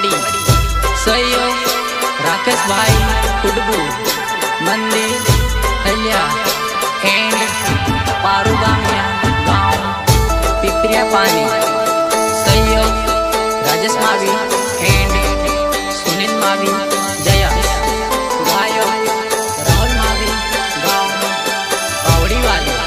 कावड़ी सहयोग राकेश भाई कुडबू मंदिर हल्या एंड पारुगामिया गांव पिपरिया पानी सहयोग राजेश मावी एंड सुनील मावी जया गायक राहुल मावी गांव कावड़ी वाली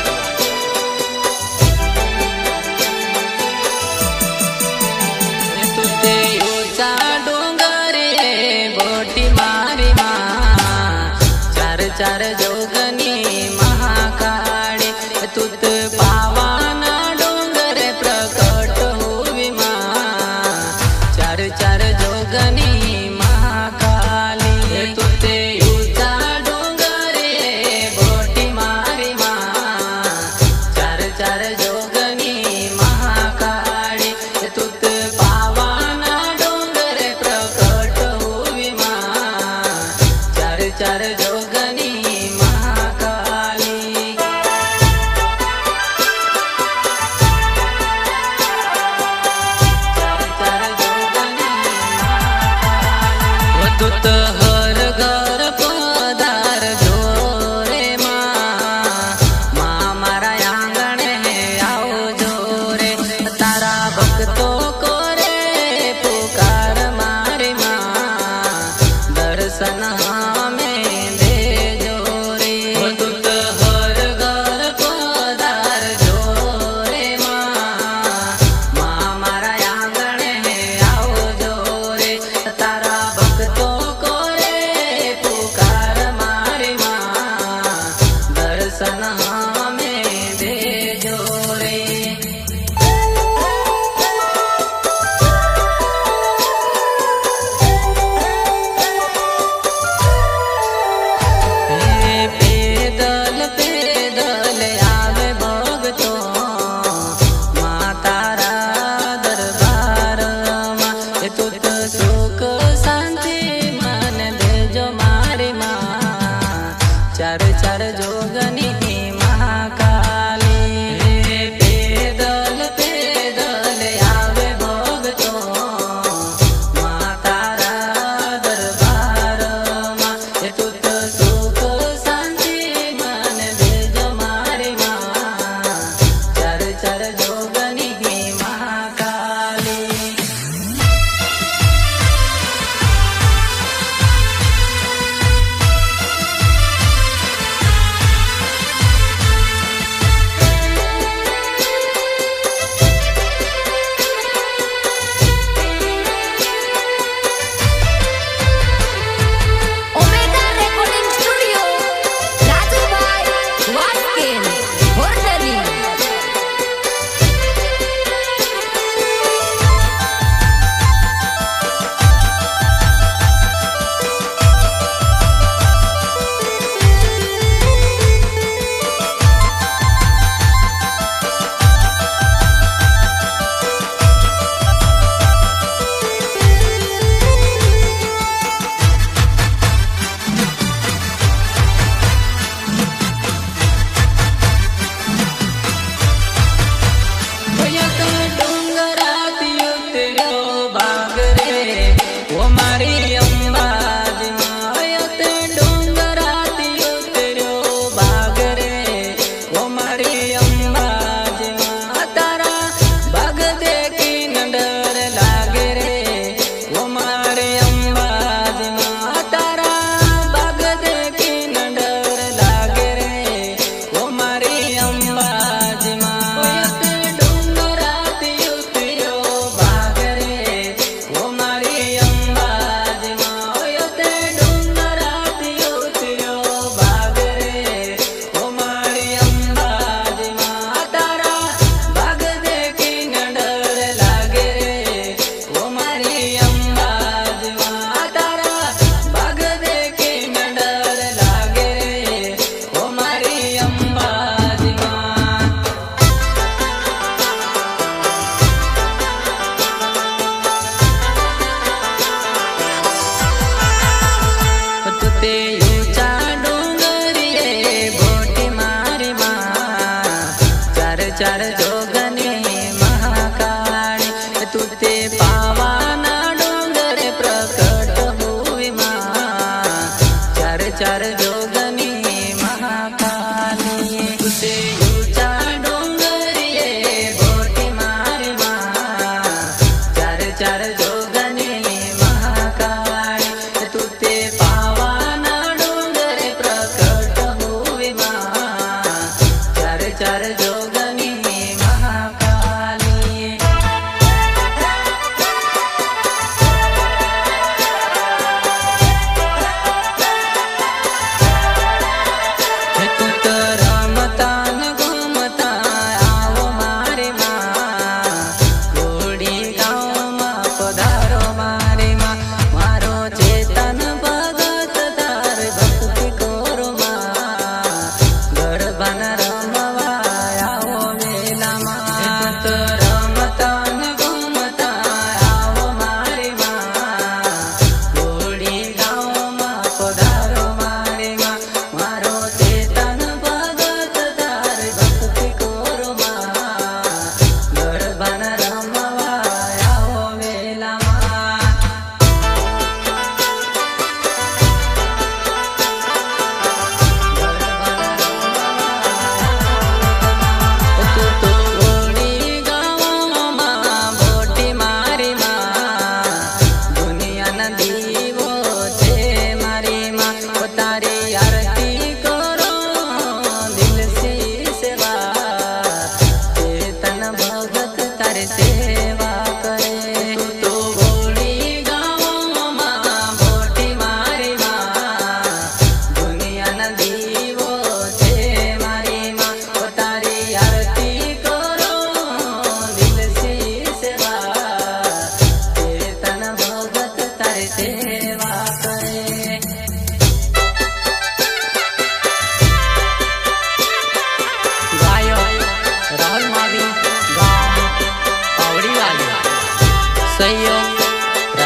चार जोगनी महाकाळे तुत पावाना डोंगर प्रकट होवी मा चार चार जोगनी महाकाली तुते उचा डोंगरे बोटी मारी मा चार चार जोगनी महाकाळे तुत पावाना डोंगर प्रकट होवी मा चार चार जोगनी तुत हर घर पदार जोरे माँ मारा आंगणे आओ जोरे तारा भक्तो कोरे पुकार मारी माँ दर्शन हमें दे जोरे तुत हर घर पदार जोरे माँ मारा आंगणे आओ जोरे तारा भक्तो दर्शन हमें दे जोरे पैदल पैदल आवे भगतो मातारा दरबार में तुत सुख शांति मन देजो मारी माँ चार चार जोगनी महाकाली पैदल पैदल आवे भगतो मातारा दरबार में तुत सुख शांति मन देजो मारी माँ चार चार जोगनी महाकाली चार जोगने महाकाळी तुते पावाना डोंगर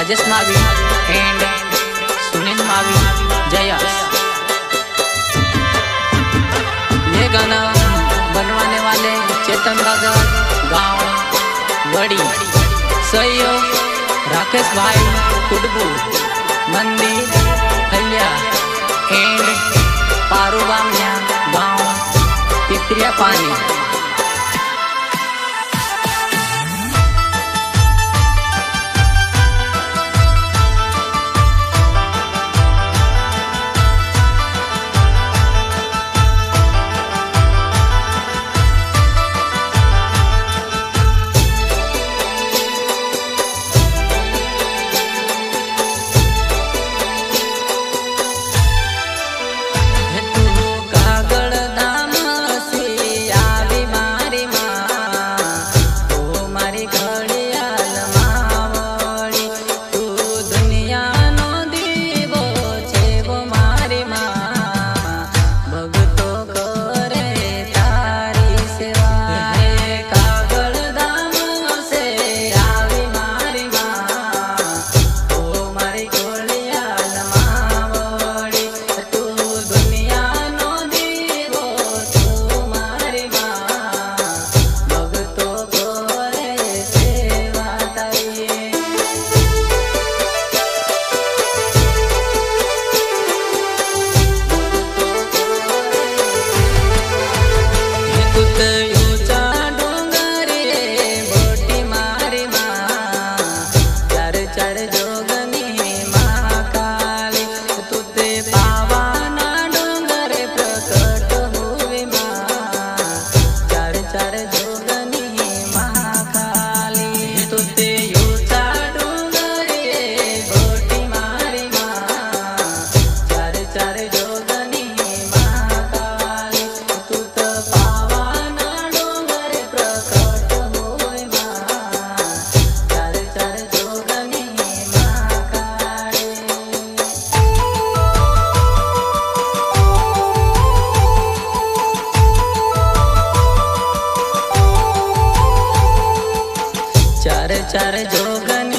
राजेश मावी एंड सुनील मावी जयस। ये गाना बनवाने वाले चेतन भगत गांव वड़ी, सहयोग राकेश भाई कुडबू, मंदिर हल्या एंड पारूबामिया गांव पिपरिया पानी। चार जोगन